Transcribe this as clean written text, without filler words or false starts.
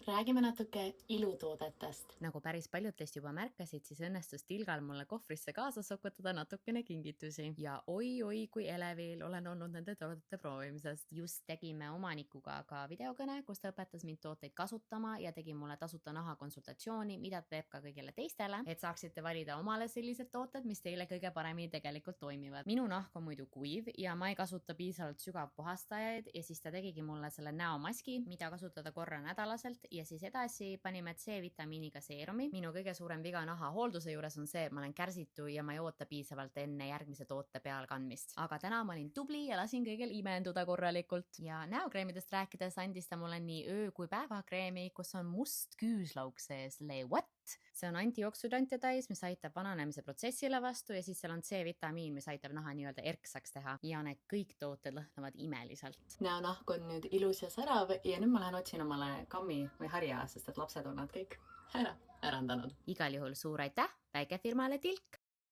räägime natuke ilutoodetest. Nagu päris paljud teist juba märkasid, siis õnnestus Tilgal mulle kohvrisse kaasa sokutada natukene kingitusi. Ja oi, kui elevil olen olnud nende toodete proovimisest. Just tegime omanikuga ka videokõne, kus ta õpetas mind tooteid kasutama ja tegi mulle tasuta nahakonsultatsiooni, mida teeb ka kõigile teistele, et saaksite valida omale sellised tooted, mis teile kõige paremini tegelikult toimivad. Minu nahk on muidu kuiv ja ma ei kasuta piisavalt sügavpuhastajaid ja siis ta tegigi mulle selle näomaski, mida kasutada korra nädalaselt ja siis edasi panime C-vitamiiniga seerumi. Minu kõige suurem viga naha hoolduse juures on see, et ma olen kärsitu ja ma ei oota piisavalt enne järgmise toote pealkandmist. Aga täna ma olin tubli ja lasin kõigil imenduda korralikult. Ja näokreemidest rääkides andis ta mulle nii öö- kui päevakreemi, kus on must küüslauk sees. What? See on antioksüdante täis, mis aitab vananemise protsessile vastu ja siis seal on C-vitamiin, mis aitab naha nii-öelda erksaks teha. Ja need kõik tooted lõhnavad imeliselt. Näonahk on nüüd ilus ja särav ja nüüd ma lähen otsin omale kammi või harja, sest et lapsed on nad kõik ära ärandanud. Igal juhul suur aitäh väikefirmale Tilk!